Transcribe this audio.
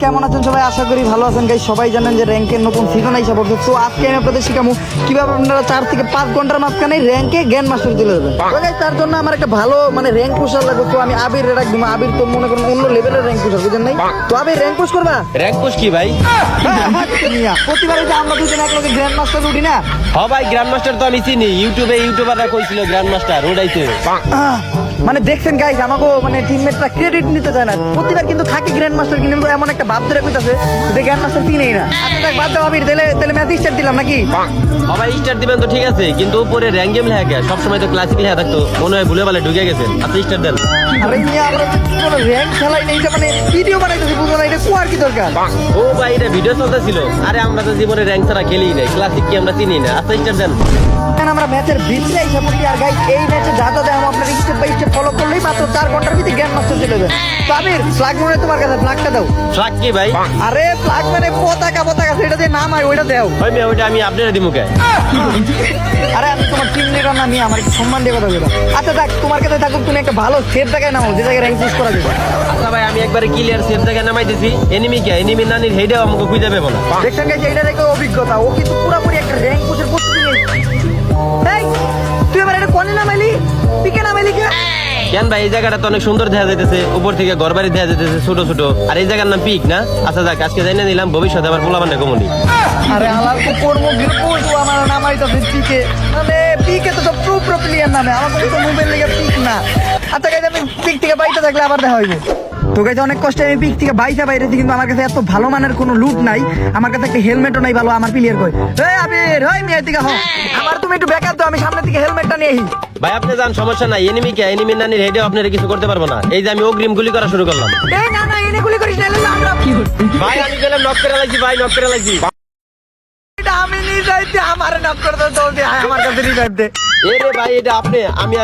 কেমন আছেন সবাই? আশা করি ভালো আছেন গাইস। সবাই জানেন যে র্যাঙ্কের নতুন সিজন আইসা পড়ছে। তো আজকে আমি আপনাদের শিখামু কিভাবে আপনারা 4 থেকে 5 ঘন্টার মাঝখানে র্যাঙ্কে গ্র্যান্ড মাস্টার চলে যাবেন। তো গাইস তার জন্য আমার একটা ভালো র্যাঙ্ক পুশার লাগবে। তো আমি আবির রাখ দিব। আবির তো মনে করেন অন্য লেভেলের র্যাঙ্ক পুশার, বুঝেন নাই? তো আবির র্যাঙ্ক পুশ করবা? র্যাঙ্ক পুশ কি ভাই? প্রতিবারে যে আমরা দুজন এক লগে গ্র্যান্ড মাস্টার উঠি না। ভাই গ্র্যান্ড মাস্টার তো আমি চিনি, ইউটিউবাররা কইছিল গ্র্যান্ড মাস্টার ওটাইতে। মানে দেখছেন গাইস, আমাকে টিমমেটরা ক্রেডিট নিতে চায় না। প্রতিবার কিন্তু থাকে গ্র্যান্ড মাস্টার, কিন্তু এমন একটা ভাব ধরে কইতাছে যে গ্র্যান্ড মাস্টার চিনেই না। আচ্ছা দেখ, বাদ দাও আবির, তাহলে ম্যাচ স্টার্ট দিলাম নাকি? ভাই স্টার দিবেন তো ঠিক আছে, কিন্তু উপরে র্যাঙ্ক গেম লেখা সবসময় তো ক্লাসিক লেখা থাকতো, মনে হয় ভুলে ভালে ঢুকে গেছেন। আপনি স্টার দেন। আরে মিয়া, আমরা কোনো র্যাঙ্ক খেলাই নেই, এটা ভিডিও বানাইতেছি, বুঝো না? এটা কোয়ার কি দরকার? ও ভাই এটা ভিডিও চলতেছিল। আরে আমরা তো জীবনে র্যাঙ্ক ছাড়া খেলি নাই, ক্লাসিক কি আমরা চিনি না। আচ্ছা স্টার দেন। এখন আমরা ম্যাচের ভিতরে আইসা পড়ছি। আর গাইস এই ম্যাচে যা যা দেখাবো আপনারা স্টেপ বাই স্টেপ ফলো করলেই মাত্র 4 ঘন্টার ভিতরে গ্র্যান্ড মাস্টার চলে যাবে। তো আবির, ফ্ল্যাগ মনে হয় তোমার কাছে, ফ্ল্যাগটা দাও। ফ্ল্যাগ কি ভাই? আরে ফ্ল্যাগ মানে পতাকা সেটা দিয়ে নাম হয়, ওইটা দাও। ভাই মিয়া ওইটা আমি আপনারা দিমু কে? আরে আমি তোমার টিম লিডার না, নিয়ে আমার একটু সম্মান দিয়ে কথা বলো। আচ্ছা দেখ, তোমার কাছে থাকুক, তুমি একটা ভালো সেফ জায়গায় নামো, যে জায়গায় র্যাঙ্ক পুশ করা যাবে। আচ্ছা ভাই আমি একবারে ক্লিয়ার সেফ জায়গায় নামাইতেছি। এনিমি নানির হেডেও আমাকে খুঁজে পাবো না। দেখছেন গাইস, এইটা দেখো অভিজ্ঞতা। ও কিন্তু পুরোপুরি একটা র্যাঙ্ক পুশের প্রস্তুতি নিয়েছে। এই তুই এবার এটা কোনে নামাইলি? পিকে নামাইলি কে? কেন ভাই এই জায়গাটা তো অনেক সুন্দর দেখা যাইতেছে, উপর থেকে ঘর বাড়ি দেখা যাইতেছে ছোট ছোট। আর এই জায়গার নাম পিক না? আচ্ছা যাক, আজকে জানি নিলাম, ভবিষ্যতে আবার পোলাবান্ডা কমনি। আরে আলার তো কর্ম বিরপুর তো আমার নামাইতাছে পিকে। মানে পিকে তো প্রো প্লেয়ার নামে, আমার তো মোবাইল লেগে পিক না। আচ্ছা গাইস, আমি পিক থেকে বাইতে থাকলে আবার দেখা হইব। তো গাইস অনেক কষ্টে আমি পিক থেকে বাইরেছি, কিন্তু আমার কাছে এত ভালো মানের কোনো লুট নাই। আমার কাছে একটা হেলমেটও নাই ভালো। আমার প্লেয়ার কই? এই আবির, ওই মিয়া দিকে হ। আমার তুমি একটু ব্যাকআপ দাও, আমি সামনে থেকে হেলমেটটা নিয়ে আহি। ভাই আপনি যান, সমস্যা নাই। এনিমি নানির হেডেও আপনারা কিছু করতে পারবো না। এই যে আমি অগ্রিম গুলি করা শুরু করলাম। এই না না, এনে গুলি করিস না, এলে আমরা ভাই আমি গেলাম, নক করে লাইছি ভাই, নক করে লাইছি। এটা আমি নিয়ে যাইতে আমার নক করে দাও, জলদি আয় আমার কাছে রিভাইভ দে। এ রে ভাই এটা আপনি, আমি আর